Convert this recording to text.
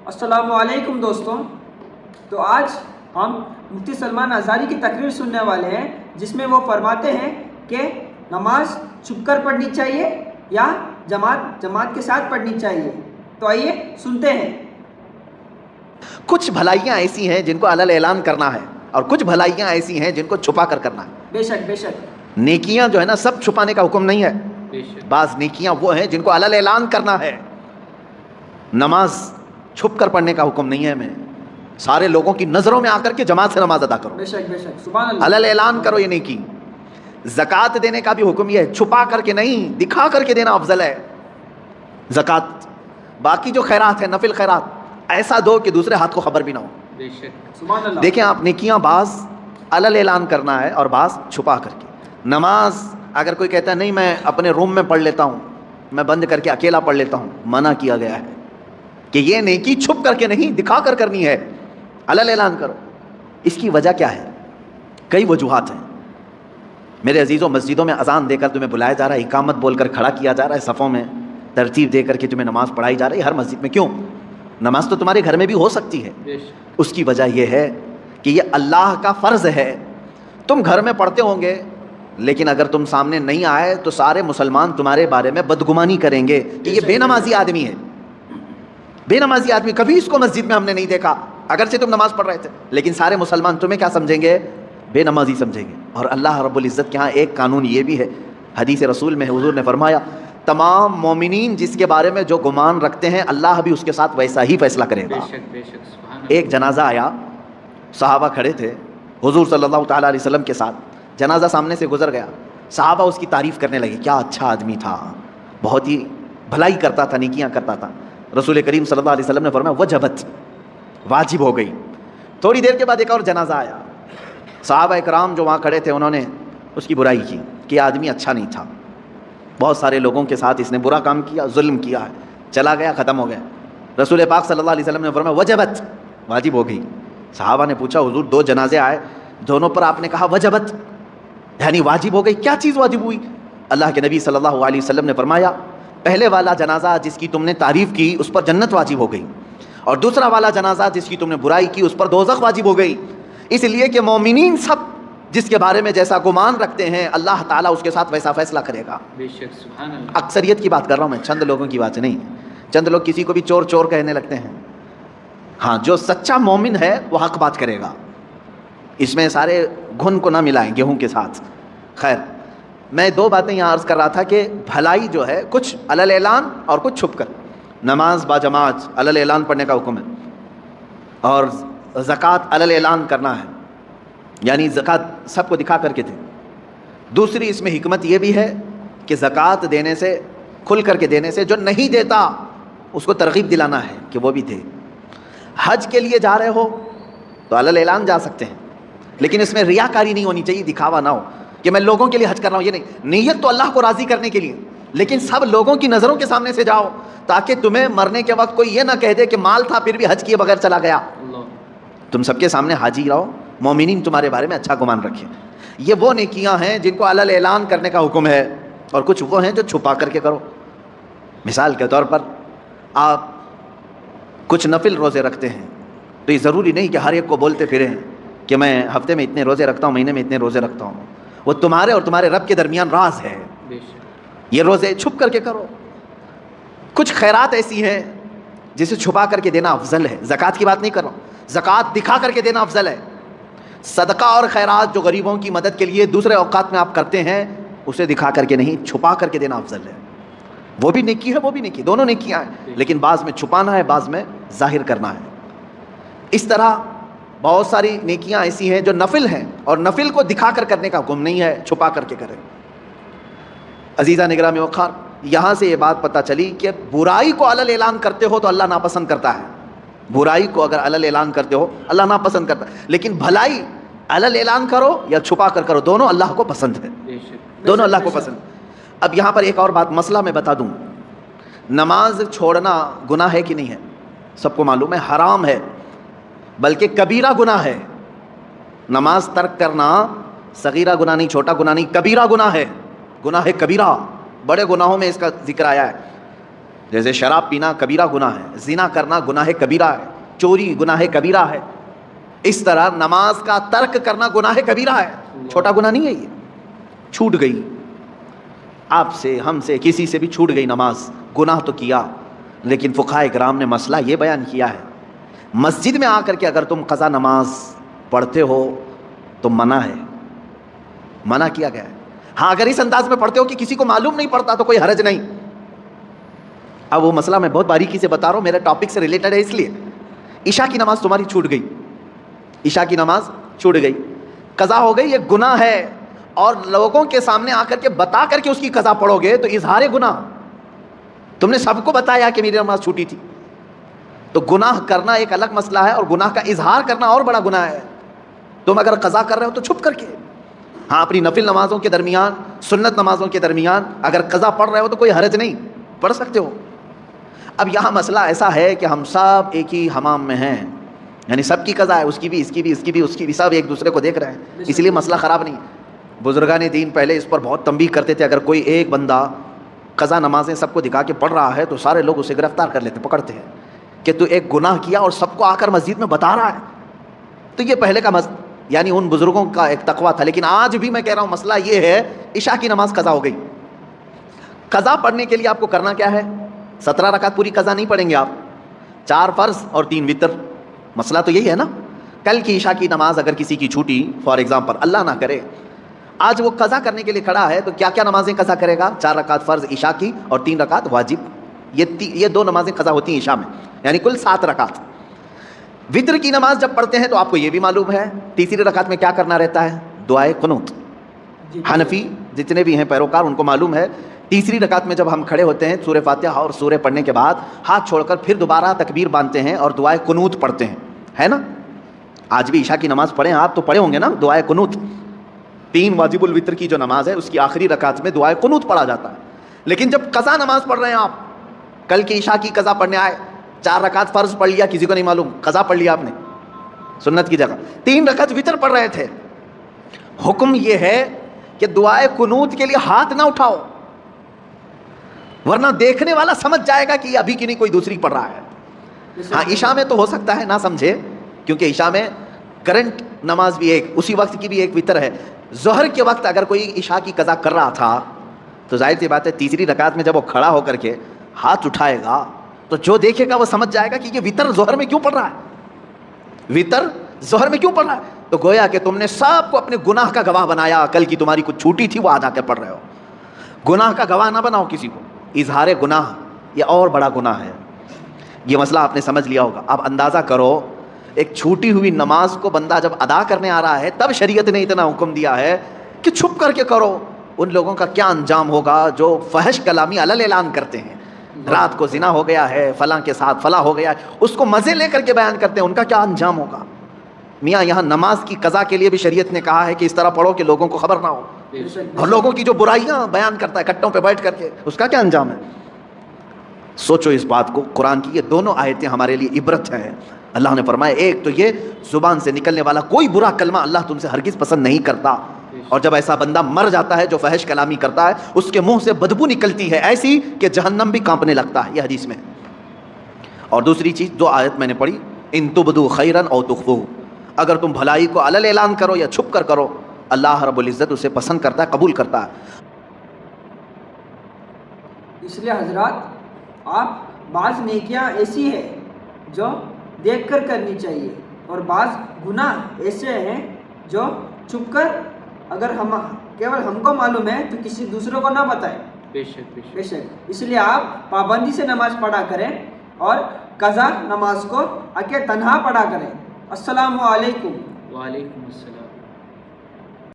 السلام علیکم دوستوں، تو آج ہم مفتی سلمان ازہری کی تقریر سننے والے ہیں، جس میں وہ فرماتے ہیں کہ نماز چھپ کر پڑھنی چاہیے یا جماعت کے ساتھ پڑھنی چاہیے۔ تو آئیے سنتے ہیں۔ کچھ بھلائیاں ایسی ہیں جن کو علل اعلان کرنا ہے، اور کچھ بھلائیاں ایسی ہیں جن کو چھپا کر کرنا ہے۔ بے شک نیکیاں جو ہے نا، سب چھپانے کا حکم نہیں ہے۔ بعض نیکیاں وہ ہیں جن کو علل اعلان کرنا ہے۔ نماز چھپ کر پڑھنے کا حکم نہیں ہے ہمیں، سارے لوگوں کی نظروں میں آ کر کے جماعت سے نماز ادا کرو، بے شک سبحان اللہ، علل اعلان کرو یہ نیکی۔ زکوٰۃ دینے کا بھی حکم یہ ہے، چھپا کر کے نہیں، دکھا کر کے دینا افضل ہے زکوٰۃ۔ باقی جو خیرات ہے، نفل خیرات، ایسا دو کہ دوسرے ہاتھ کو خبر بھی نہ ہو۔ بے شک سبحان اللہ۔ دیکھیں آپ، نیکیاں بعض علل اعلان کرنا ہے اور بعض چھپا کر کے۔ نماز اگر کوئی کہتا ہے نہیں میں اپنے روم میں پڑھ لیتا ہوں، میں بند کر کے اکیلا پڑھ لیتا ہوں، منع کیا گیا ہے کہ یہ نیکی چھپ کر کے نہیں، دکھا کر کرنی ہے، علل اعلان کرو۔ اس کی وجہ کیا ہے؟ کئی وجوہات ہیں میرے عزیزوں۔ مسجدوں میں اذان دے کر تمہیں بلایا جا رہا ہے، اقامت بول کر کھڑا کیا جا رہا ہے، صفوں میں ترتیب دے کر کے تمہیں نماز پڑھائی جا رہی ہے ہر مسجد میں۔ کیوں؟ نماز تو تمہارے گھر میں بھی ہو سکتی ہے۔ اس کی وجہ یہ ہے کہ یہ اللہ کا فرض ہے۔ تم گھر میں پڑھتے ہوں گے، لیکن اگر تم سامنے نہیں آئے تو سارے مسلمان تمہارے بارے میں بدگمانی کریں گے کہ یہ بے نمازی آدمی ہے، بے نمازی آدمی، کبھی اس کو مسجد میں ہم نے نہیں دیکھا، اگرچہ تم نماز پڑھ رہے تھے، لیکن سارے مسلمان تمہیں کیا سمجھیں گے؟ بے نمازی سمجھیں گے۔ اور اللہ رب العزت کے ہاں ایک قانون یہ بھی ہے، حدیث رسول میں حضور نے فرمایا تمام مومنین جس کے بارے میں جو گمان رکھتے ہیں، اللہ بھی اس کے ساتھ ویسا ہی فیصلہ کرے گا۔ ایک جنازہ آیا، صحابہ کھڑے تھے حضور صلی اللہ تعالیٰ علیہ وسلم کے ساتھ، جنازہ سامنے سے گزر گیا، صحابہ اس کی تعریف کرنے لگے، کیا اچھا آدمی تھا، بہت ہی بھلائی کرتا تھا، نیکیاں کرتا تھا۔ رسول کریم صلی اللہ علیہ وسلم نے فرمایا وجبت، واجب ہو گئی۔ تھوڑی دیر کے بعد ایک اور جنازہ آیا، صحابہ اکرام جو وہاں کھڑے تھے انہوں نے اس کی برائی کی کہ یہ آدمی اچھا نہیں تھا، بہت سارے لوگوں کے ساتھ اس نے برا کام کیا، ظلم کیا ہے، چلا گیا، ختم ہو گیا۔ رسول پاک صلی اللہ علیہ وسلم نے فرمایا وجبت، واجب ہو گئی۔ صحابہ نے پوچھا حضور دو جنازے آئے، دونوں پر آپ نے کہا وجبت، یعنی واجب ہو گئی، کیا چیز واجب ہوئی؟ اللہ کے نبی صلی اللہ علیہ وسلم نے فرمایا پہلے والا جنازہ جس کی تم نے تعریف کی اس پر جنت واجب ہو گئی، اور دوسرا والا جنازہ جس کی تم نے برائی کی اس پر دوزخ واجب ہو گئی۔ اس لیے کہ مومنین سب جس کے بارے میں جیسا گمان رکھتے ہیں، اللہ تعالیٰ اس کے ساتھ ویسا فیصلہ کرے گا۔ بے شک سبحان اللہ۔ اکثریت کی بات کر رہا ہوں میں، چند لوگوں کی بات نہیں۔ چند لوگ کسی کو بھی چور چور کہنے لگتے ہیں۔ ہاں، جو سچا مومن ہے وہ حق بات کرے گا، اس میں سارے گھن کو نہ ملائیں گیہوں کے ساتھ۔ خیر، میں دو باتیں یہاں عرض کر رہا تھا کہ بھلائی جو ہے کچھ علل اعلان اور کچھ چھپ کر۔ نماز با جماعت علل اعلان پڑھنے کا حکم ہے، اور زکوٰۃ علل اعلان کرنا ہے، یعنی زکوٰۃ سب کو دکھا کر کے دے۔ دوسری اس میں حکمت یہ بھی ہے کہ زکوٰۃ دینے سے، کھل کر کے دینے سے جو نہیں دیتا اس کو ترغیب دلانا ہے کہ وہ بھی دے۔ حج کے لیے جا رہے ہو تو علل اعلان جا سکتے ہیں، لیکن اس میں ریاکاری نہیں ہونی چاہیے، دکھاوا نہ ہو کہ میں لوگوں کے لیے حج کر رہا ہوں، یہ نہیں۔ نیت تو اللہ کو راضی کرنے کے لیے، لیکن سب لوگوں کی نظروں کے سامنے سے جاؤ تاکہ تمہیں مرنے کے وقت کوئی یہ نہ کہہ دے کہ مال تھا پھر بھی حج کیے بغیر چلا گیا۔ تم سب کے سامنے حاجی رہو، مومنین تمہارے بارے میں اچھا گمان رکھیں۔ یہ وہ نیکیاں ہیں جن کو علل اعلان کرنے کا حکم ہے، اور کچھ وہ ہیں جو چھپا کر کے کرو۔ مثال کے طور پر آپ کچھ نفل روزے رکھتے ہیں، تو یہ ضروری نہیں کہ ہر ایک کو بولتے پھریں کہ میں ہفتے میں اتنے روزے رکھتا ہوں، مہینے میں اتنے روزے رکھتا ہوں۔ وہ تمہارے اور تمہارے رب کے درمیان راز ہے، یہ روزے چھپ کر کے کرو۔ کچھ خیرات ایسی ہیں جسے چھپا کر کے دینا افضل ہے، زکوٰۃ کی بات نہیں کر رہا ہوں، زکوٰۃ دکھا کر کے دینا افضل ہے۔ صدقہ اور خیرات جو غریبوں کی مدد کے لیے دوسرے اوقات میں آپ کرتے ہیں، اسے دکھا کر کے نہیں، چھپا کر کے دینا افضل ہے۔ وہ بھی نیکی ہے، وہ بھی نیکی، دونوں نیکیاں ہیں، لیکن بعض میں چھپانا ہے، بعض میں ظاہر کرنا ہے۔ اس طرح بہت ساری نیکیاں ایسی ہیں جو نفل ہیں، اور نفل کو دکھا کر کرنے کا حکم نہیں ہے، چھپا کر کے کریں۔ عزیزہ نگرامی وقار، یہاں سے یہ بات پتہ چلی کہ برائی کو علل اعلان کرتے ہو تو اللہ ناپسند کرتا ہے، برائی کو اگر علل اعلان کرتے ہو اللہ ناپسند کرتا ہے، لیکن بھلائی علل اعلان کرو یا چھپا کر کرو، دونوں اللہ کو پسند ہے، دونوں اللہ کو پسند۔ اب یہاں پر ایک اور بات، مسئلہ میں بتا دوں، نماز چھوڑنا گناہ ہے کہ نہیں ہے؟ سب کو معلوم ہے حرام ہے، بلکہ کبیرہ گناہ ہے۔ نماز ترک کرنا صغیرہ گناہ نہیں، چھوٹا گناہ نہیں، کبیرہ گناہ ہے، گناہ کبیرہ، بڑے گناہوں میں اس کا ذکر آیا ہے۔ جیسے شراب پینا کبیرہ گناہ ہے، زنا کرنا گناہ کبیرہ ہے، چوری گناہ کبیرہ ہے، اس طرح نماز کا ترک کرنا گناہ کبیرہ ہے، چھوٹا گناہ نہیں ہے یہ. چھوٹ گئی آپ سے، ہم سے، کسی سے بھی چھوٹ گئی نماز، گناہ تو کیا، لیکن فقہائے کرام نے مسئلہ یہ بیان کیا ہے مسجد میں آ کر کے اگر تم قضا نماز پڑھتے ہو تو منع ہے، منع کیا گیا ہے. ہاں اگر اس انداز میں پڑھتے ہو کہ کسی کو معلوم نہیں پڑتا تو کوئی حرج نہیں. اب وہ مسئلہ میں بہت باریکی سے بتا رہا ہوں، میرے ٹاپک سے ریلیٹڈ ہے، اس لیے عشاء کی نماز تمہاری چھوٹ گئی، عشاء کی نماز چھوٹ گئی، قضا ہو گئی، یہ گناہ ہے، اور لوگوں کے سامنے آ کر کے بتا کر کے اس کی قضا پڑھو گے تو اظہار گناہ. تم نے سب کو بتایا کہ میری نماز چھوٹی تھی، تو گناہ کرنا ایک الگ مسئلہ ہے اور گناہ کا اظہار کرنا اور بڑا گناہ ہے. تم اگر قضا کر رہے ہو تو چھپ کر کے، ہاں اپنی نفل نمازوں کے درمیان، سنت نمازوں کے درمیان اگر قضا پڑھ رہے ہو تو کوئی حرج نہیں، پڑھ سکتے ہو. اب یہاں مسئلہ ایسا ہے کہ ہم سب ایک ہی حمام میں ہیں، یعنی سب کی قضا ہے، اس کی بھی، اس کی بھی، اس کی بھی، اس کی بھی، سب ایک دوسرے کو دیکھ رہے ہیں، اس لیے مسئلہ خراب نہیں. بزرگان دین پہلے اس پر بہت تنبیہ کرتے تھے، اگر کوئی ایک بندہ قضا نمازیں سب کو دکھا کے پڑھ رہا ہے تو سارے لوگ اسے گرفتار کر لیتے، پکڑتے ہیں کہ تو ایک گناہ کیا اور سب کو آ کر مسجد میں بتا رہا ہے. تو یہ پہلے کا یعنی ان بزرگوں کا ایک تقویٰ تھا. لیکن آج بھی میں کہہ رہا ہوں مسئلہ یہ ہے، عشاء کی نماز قضا ہو گئی، قضا پڑھنے کے لیے آپ کو کرنا کیا ہے؟ 17 رکعت پوری قضا نہیں پڑھیں گے آپ، 4 فرض اور 3 وتر. مسئلہ تو یہی ہے نا. کل کی عشاء کی نماز اگر کسی کی چھوٹی، فار ایگزامپل اللہ نہ کرے آج وہ قضا کرنے کے لیے کھڑا ہے، تو کیا کیا نمازیں قضا کرے گا؟ 4 رکعت فرض عشاء کی اور 3 رکعت واجب. یہ 2 نمازیں قضا ہوتی ہیں عشاء میں، یعنی کل 7 رکعت. وتر کی نماز جب پڑھتے ہیں تو آپ کو یہ بھی معلوم ہے تیسری رکعت میں کیا کرنا رہتا ہے؟ دعائے قنوت. حنفی جتنے بھی ہیں پیروکار ان کو معلوم ہے تیسری رکعت میں جب ہم کھڑے ہوتے ہیں سورہ فاتحہ اور سورہ پڑھنے کے بعد ہاتھ چھوڑ کر پھر دوبارہ تکبیر باندھتے ہیں اور دعائے قنوت پڑھتے ہیں، ہے نا؟ آج بھی عشاء کی نماز پڑھیں آپ تو پڑھے ہوں گے نا دعائے قنوت. 3 واجب الوتر کی جو نماز ہے اس کی آخری رکعت میں دعائے قنوت پڑھا جاتا ہے. لیکن جب قضا نماز پڑھ رہے ہیں آپ، کل کی عشاء کی قضا پڑھنے آئے، 4 رکعت فرض پڑھ لیا، کسی کو نہیں معلوم، قضا پڑھ لیا آپ نے سنت کی جگہ، 3 رکعت وتر پڑھ رہے تھے. حکم یہ ہے کہ دعائے قنوت کے لیے ہاتھ نہ اٹھاؤ، ورنہ دیکھنے والا سمجھ جائے گا کہ یہ ابھی کی نہیں کوئی دوسری پڑھ رہا ہے. ہاں عشاء میں تو ہو سکتا ہے نہ سمجھے، کیونکہ عشاء میں کرنٹ نماز بھی ایک اسی وقت کی بھی ایک وتر ہے. ظہر کے وقت اگر کوئی عشاء کی قضا کر رہا تھا تو ظاہر سی بات ہے تیسری رکعت میں جب وہ کھڑا ہو کر کے ہاتھ اٹھائے گا تو جو دیکھے گا وہ سمجھ جائے گا کہ یہ وتر ظہر میں کیوں پڑھ رہا ہے، وتر ظہر میں کیوں پڑھ رہا ہے. تو گویا کہ تم نے سب کو اپنے گناہ کا گواہ بنایا، کل کی تمہاری کچھ چھوٹی تھی وہ آدھا کے پڑھ رہے ہو. گناہ کا گواہ نہ بناؤ کسی کو، اظہار گناہ یہ اور بڑا گناہ ہے. یہ مسئلہ آپ نے سمجھ لیا ہوگا. اب اندازہ کرو ایک چھوٹی ہوئی نماز کو بندہ جب ادا کرنے آ رہا ہے تب شریعت نے اتنا حکم دیا ہے کہ چھپ کر کے کرو. ان لوگوں کا کیا انجام ہوگا جو فحش کلامی علل اعلان کرتے ہیں، رات کو زنا ہو گیا ہے، فلاں کے ساتھ فلاں ہو گیا ہے، اس کو مزے لے کر کے بیان کرتے ہیں، ان کا کیا انجام ہوگا. میاں یہاں نماز کی قضا کے لیے بھی شریعت نے کہا ہے کہ اس طرح پڑھو کہ لوگوں کو خبر نہ ہو، اور لوگوں کی جو برائیاں بیان کرتا ہے کٹوں پہ بیٹھ کر کے، اس کا کیا انجام ہے. سوچو اس بات کو. قرآن کی یہ دونوں آیتیں ہمارے لیے عبرت ہیں. اللہ نے فرمایا ایک تو یہ زبان سے نکلنے والا کوئی برا کلمہ اللہ تم سے ہرگز پسند نہیں کرتا، اور جب ایسا بندہ مر جاتا ہے جو فحش کلامی کرتا ہے اس کے منہ سے بدبو نکلتی ہے ایسی کہ جہنم بھی کانپنے لگتا ہے، یہ حدیث میں. اور دوسری چیز جو آیت میں نے پڑھی، ان تبدو خیرن او تخفو، اگر تم بھلائی کو علل اعلان کرو یا چھپ کر کرو اللہ رب العزت اسے پسند کرتا ہے، قبول کرتا ہے. اس لیے حضرات آپ بعض نیکیاں ایسی ہیں جو دیکھ کر کرنی چاہیے، اور بعض گناہ ایسے ہیں جو چھپ کر اگر کیول ہم کو معلوم ہے تو کسی دوسروں کو نہ بتائیں. بے شک. اس لیے آپ پابندی سے نماز پڑھا کریں اور قضا نماز کو اکیلے تنہا پڑھا کریں. السلام علیکم. وعلیکم السلام.